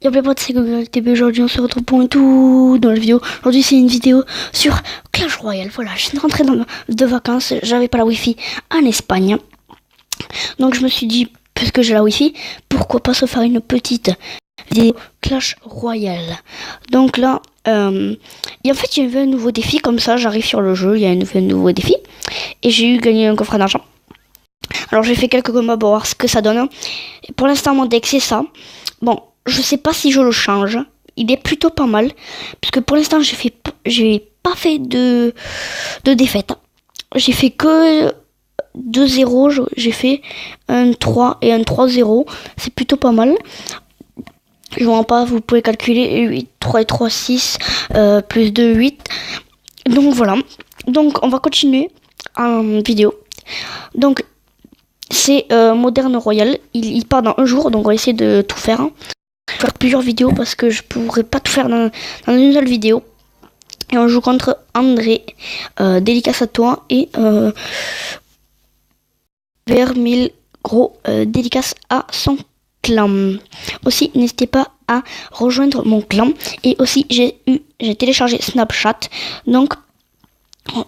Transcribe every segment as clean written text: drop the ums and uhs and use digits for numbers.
Y'a plein de potes, c'est Google TB. Aujourd'hui, on se retrouve pour une tout dans la vidéo. Aujourd'hui, c'est une vidéo sur Clash Royale. Voilà, je suis rentrée de vacances. J'avais pas la Wi-Fi en Espagne. Donc, je me suis dit, puisque j'ai la Wi-Fi, pourquoi pas se faire une petite vidéo Clash Royale. Donc là, et en fait, il y avait un nouveau défi. Comme ça, j'arrive sur le jeu, il y a un nouveau défi. Et j'ai eu gagné un coffret d'argent. Alors, j'ai fait quelques combats pour voir ce que ça donne. Et pour l'instant, mon deck, c'est ça. Bon. Je sais pas si je le change. Il est plutôt pas mal. Puisque pour l'instant, j'ai pas fait de défaite. J'ai fait que 2-0. J'ai fait un 3 et un 3-0. C'est plutôt pas mal. Je vois pas, vous pouvez calculer 8, 3 et 3, 6, plus 2, 8. Donc voilà. Donc on va continuer en vidéo. Donc c'est Modern Royal. Il part dans un jour. Donc on va essayer de tout faire. Faire plusieurs vidéos parce que je pourrais pas tout faire dans une seule vidéo. Et on joue contre André, dédicace à toi, et vers 1000 gros dédicace à son clan. Aussi, n'hésitez pas à rejoindre mon clan. Et aussi, j'ai téléchargé Snapchat. Donc,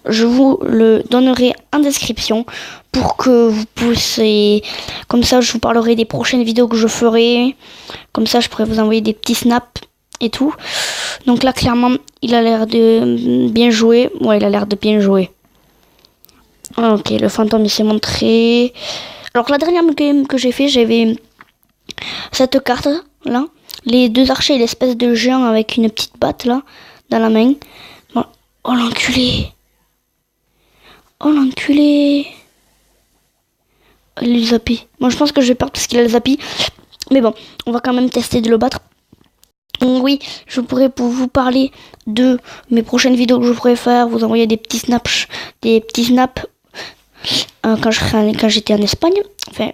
je vous le donnerai en description pour que vous puissiez, comme ça je vous parlerai des prochaines vidéos que je ferai, comme ça je pourrais vous envoyer des petits snaps et tout. Donc là clairement il a l'air de bien jouer, ouais il a l'air de bien jouer. Ok, le fantôme il s'est montré. Alors la dernière game que j'ai fait, j'avais cette carte là, les deux archers et l'espèce de géant avec une petite batte là dans la main. Bon. Oh l'enculé. Oh l'enculé. Il zappy. Moi je pense que je vais perdre parce qu'il a le zappy. Mais bon, on va quand même tester de le battre. Donc oui, je pourrais pour vous parler de mes prochaines vidéos que je pourrais faire. Vous envoyer des petits snaps. Quand j'étais en Espagne. Enfin,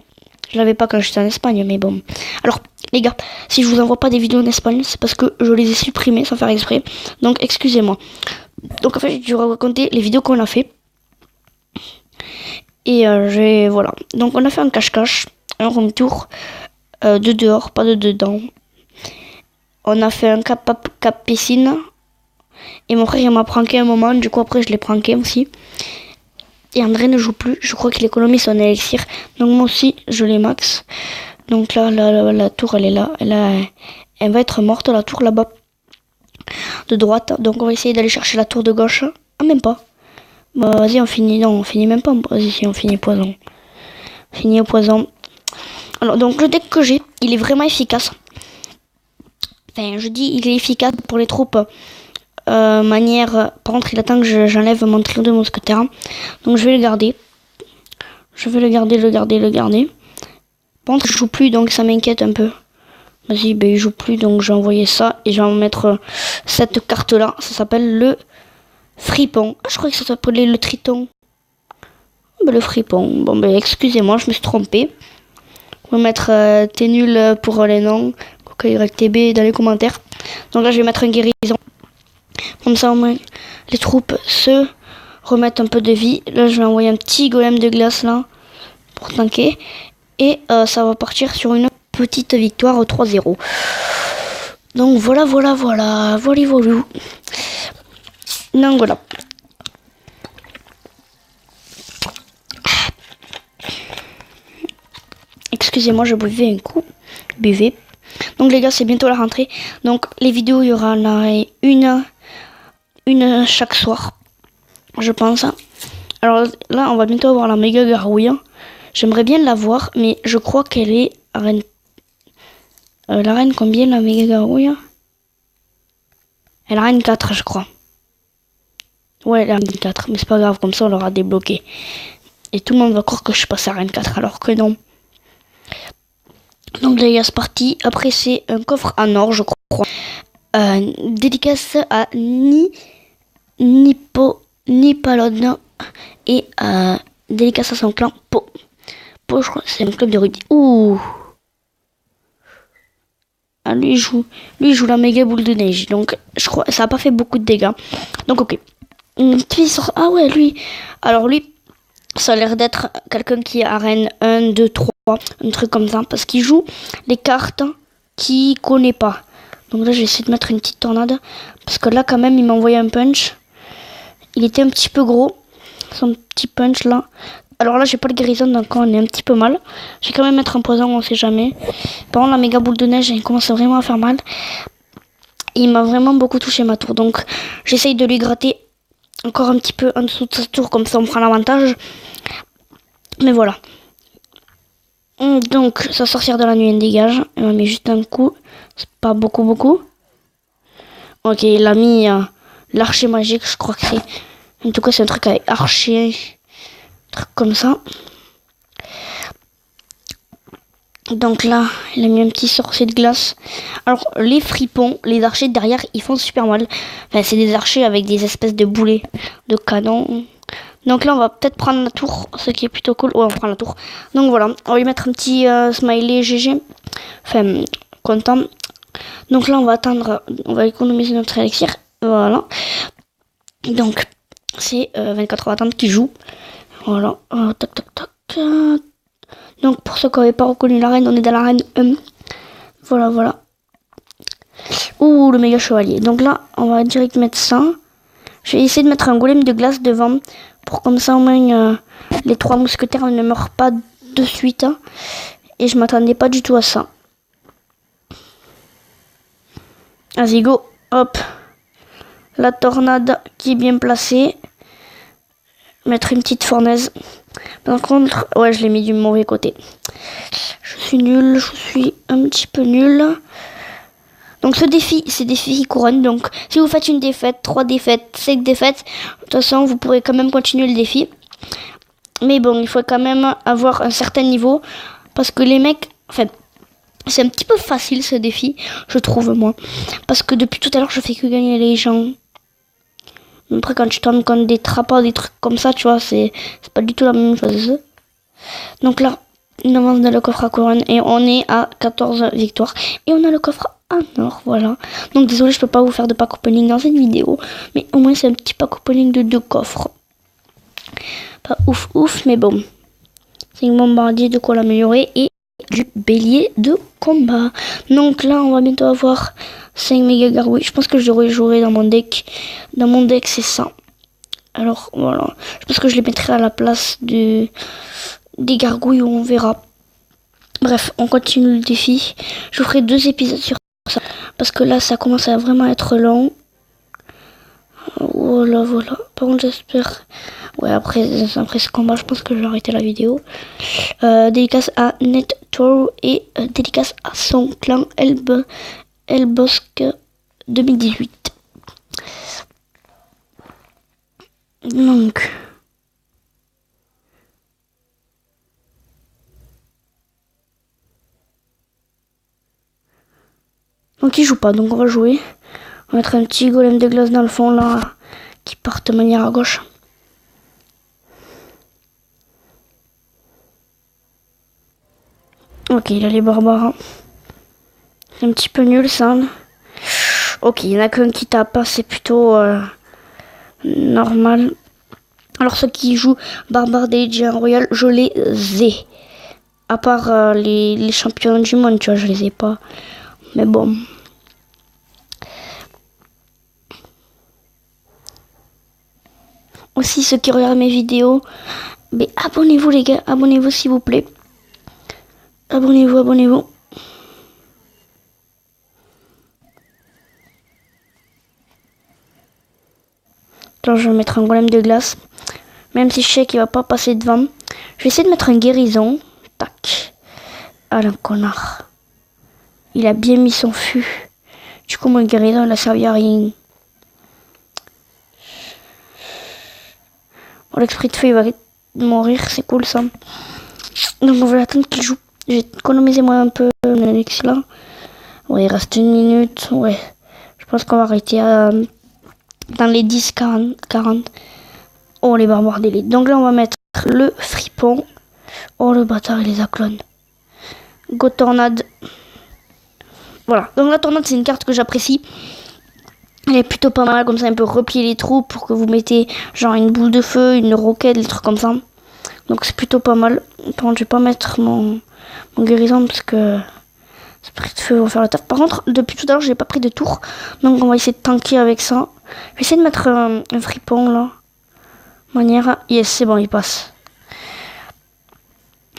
je l'avais pas quand j'étais en Espagne, mais bon. Alors, les gars, si je vous envoie pas des vidéos en Espagne, c'est parce que je les ai supprimées sans faire exprès. Donc excusez-moi. Donc en fait, je vais vous raconter les vidéos qu'on a fait. Et voilà. Donc on a fait un cache-cache, un room tour, de dehors, pas de dedans. On a fait un cap piscine. Et mon frère il m'a pranké un moment, du coup après je l'ai pranké aussi. Et André ne joue plus, je crois qu'il économise son élixir. Donc moi aussi je l'ai max. Donc là la tour elle est là, elle va être morte la tour là-bas. De droite, donc on va essayer d'aller chercher la tour de gauche. Ah même pas. Bah vas-y on finit, non on finit même pas, vas-y on finit poison. Finit au poison. Alors donc le deck que j'ai, il est vraiment efficace. Enfin je dis il est efficace pour les troupes. Par contre il attend que j'enlève mon trio de mousquetaires. Donc je vais le garder. Je vais le garder. Par contre il joue plus donc ça m'inquiète un peu. Vas-y ben il joue plus donc je vais envoyer ça. Et je vais mettre cette carte là. Ça s'appelle le fripon. Ah, je crois que ça s'appelait le triton. Ben, le fripon. Bon ben excusez-moi, je me suis trompée. On va mettre t'es nul pour les noms. KYTB dans les commentaires. Donc là je vais mettre un guérison. Comme ça au moins les troupes se remettent un peu de vie. Là je vais envoyer un petit golem de glace là pour tanker. Et ça va partir sur une petite victoire 3-0. Donc voilà. Donc voilà. Excusez-moi, je buvais un coup. Buvez. Donc les gars, c'est bientôt la rentrée. Donc les vidéos, il y aura une chaque soir, je pense. Alors là, on va bientôt avoir la méga garouille. J'aimerais bien la voir, mais je crois qu'elle est reine. La reine combien la méga garouille? Elle a reine 4, je crois. Ouais, elle a reine 4, mais c'est pas grave, comme ça on l'aura débloqué. Et tout le monde va croire que je suis passé à reine 4, alors que non. Donc les gars, c'est parti. Après, c'est un coffre en or, je crois. Dédicace à Nipalon et dédicace à son clan Po, je crois que c'est un club de rugby. Ouh. Ah, lui il joue la méga boule de neige. Donc je crois ça a pas fait beaucoup de dégâts. Donc ok. Ah ouais lui. Alors lui, ça a l'air d'être quelqu'un qui est arène 1, 2, 3, un truc comme ça. Parce qu'il joue les cartes qu'il connaît pas. Donc là, je vais essayer de mettre une petite tornade. Parce que là, quand même, il m'a envoyé un punch. Il était un petit peu gros. Son petit punch, là. Alors là, j'ai pas le guérison, donc on est un petit peu mal. Je vais quand même mettre un poison, on sait jamais. Par contre, la méga boule de neige, elle commence vraiment à faire mal. Il m'a vraiment beaucoup touché ma tour. Donc, j'essaye de lui gratter encore un petit peu en dessous de sa tour. Comme ça, on prend l'avantage. Mais voilà. Donc, sa sorcière de la nuit, elle dégage. Elle m'a mis juste un coup. C'est pas beaucoup. Ok, il a mis l'archer magique, je crois que c'est. En tout cas, c'est un truc avec archer. Un truc comme ça. Donc là, il a mis un petit sorcier de glace. Alors, les fripons, les archers derrière, ils font super mal. Enfin, c'est des archers avec des espèces de boulets de canon. Donc là, on va peut-être prendre la tour, ce qui est plutôt cool. Ouais, on prend la tour. Donc voilà, on va lui mettre un petit smiley GG. Enfin, content. Donc là, on va attendre, on va économiser notre élixir. Voilà. Donc, c'est 24 heures d'attente qui joue. Voilà. Tac. Donc, pour ceux qui n'avaient pas reconnu l'arène, on est dans l'arène 1. Voilà. Ouh, le méga chevalier. Donc là, on va direct mettre ça. Je vais essayer de mettre un golem de glace devant. Pour comme ça, au moins, les 3 mousquetaires ne meurent pas de suite. Hein. Et je m'attendais pas du tout à ça. Vas-y, go. Hop. La tornade qui est bien placée. Mettre une petite fournaise. Par contre, ouais, je l'ai mis du mauvais côté. Je suis un petit peu nul. Donc ce défi, c'est défi couronne. Donc si vous faites une défaite, 3 défaites, 5 défaites, de toute façon, vous pourrez quand même continuer le défi. Mais bon, il faut quand même avoir un certain niveau. Parce que les mecs, enfin, c'est un petit peu facile ce défi, je trouve moi. Parce que depuis tout à l'heure, je fais que gagner les gens. Après, quand tu tombes contre des trappes, des trucs comme ça, tu vois, c'est pas du tout la même chose. Donc là, on avance dans le coffre à couronne et on est à 14 victoires. Et on a le coffre à or, voilà. Donc désolé, je peux pas vous faire de pack opening dans cette vidéo. Mais au moins, c'est un petit pack opening de 2 coffres. Pas ouf, mais bon. C'est un bombardier, de quoi l'améliorer. Et du bélier de combat. Donc là, on va bientôt avoir 5 méga gargouilles. Je pense que je devrais jouer dans mon deck. Dans mon deck, c'est ça. Alors, voilà. Je pense que je les mettrai à la place des gargouilles où on verra. Bref, on continue le défi. Je ferai 2 épisodes sur ça. Parce que là, ça commence à vraiment être long. Voilà. Par contre, j'espère... Ouais, après ce combat, je pense que je vais arrêter la vidéo. Dédicace à NetToro et dédicace à son clan Elbosque 2018. Donc... Donc il joue pas, donc on va jouer. On va mettre un petit golem de glace dans le fond là, qui part de manière à gauche. Ok, il a les barbares. C'est un petit peu nul ça. Ok, il n'y en a qu'un qui tape, c'est plutôt normal. Alors ceux qui jouent barbare des Géants Royal, je les ai. À part les champions du monde, tu vois, je les ai pas. Mais bon. Aussi, ceux qui regardent mes vidéos, mais abonnez-vous les gars, abonnez-vous s'il vous plaît. Abonnez-vous. Alors je vais mettre un golem de glace. Même si je sais qu'il va pas passer devant. Je vais essayer de mettre un guérison. Tac. Ah le connard. Il a bien mis son fût. Du coup mon guérison il a servi à rien. Bon, l'esprit de feu il va mourir, c'est cool ça. Donc on va attendre qu'il joue. J'ai économisé moi un peu mon élixir là. Ouais, il reste 1 minute. Ouais. Je pense qu'on va arrêter dans les 10-40. Oh les barbares d'élite. Donc là on va mettre le fripon. Oh le bâtard il les a clones. Go tornade. Voilà. Donc la tornade c'est une carte que j'apprécie. Elle est plutôt pas mal, comme ça, on peut replier les trous pour que vous mettez genre une boule de feu, une roquette, des trucs comme ça. Donc c'est plutôt pas mal. Par contre, je vais pas mettre mon guérison parce que Esprit de feu vont faire le taf. Par contre, depuis tout à l'heure, j'ai pas pris de tour. Donc on va essayer de tanker avec ça. Je vais essayer de mettre un fripon là. Manière. Yes, c'est bon, il passe.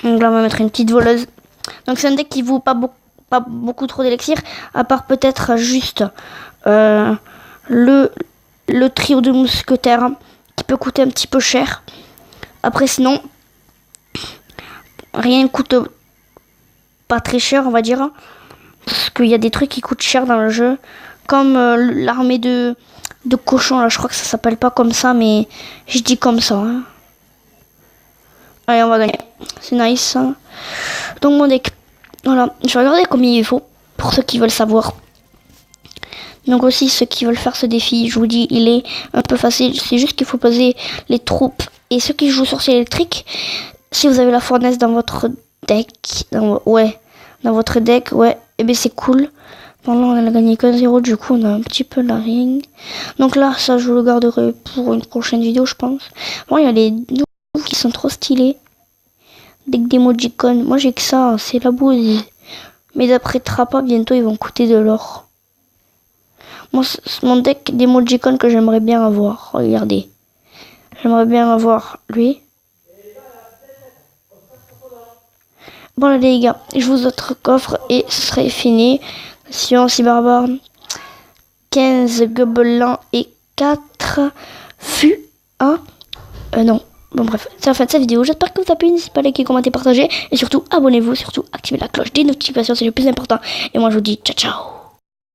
Donc là, on va mettre une petite voleuse. Donc c'est un deck qui vaut pas beaucoup trop d'élixir. À part peut-être juste le trio de mousquetaires qui peut coûter un petit peu cher. Après, sinon, rien ne coûte pas très cher, on va dire. Parce qu'il y a des trucs qui coûtent cher dans le jeu. Comme l'armée de cochons, là, je crois que ça s'appelle pas comme ça, mais je dis comme ça. Hein. Allez, on va gagner. C'est nice. Hein. Donc mon deck, voilà. Je vais regarder combien il faut, pour ceux qui veulent savoir. Donc aussi, ceux qui veulent faire ce défi, je vous dis, il est un peu facile. C'est juste qu'il faut poser les troupes. Et ceux qui jouent sorcier électrique, si vous avez la fournaise dans votre deck, dans votre deck, ouais, et bien c'est cool. Bon là on a gagné que 0, du coup on a un petit peu la ring. Donc là ça je le garderai pour une prochaine vidéo je pense. Bon il y a les nouveaux qui sont trop stylés. Deck d'emojicon, moi j'ai que ça, c'est la bouse. Mais d'après Trappa bientôt ils vont coûter de l'or. Moi c'est mon deck d'emojicon que j'aimerais bien avoir, regardez. J'aimerais bien avoir lui. Bon les gars, je vous autre coffre et ce serait fini. Sion si barbare, 15 gobelins et 4 fûts. Non. Bon bref, c'est la fin de cette vidéo. J'espère que vous avez plu. N'hésitez pas à liker, commenter, partager. Et surtout, abonnez-vous. Surtout, activez la cloche des notifications. C'est le plus important. Et moi, je vous dis ciao ciao.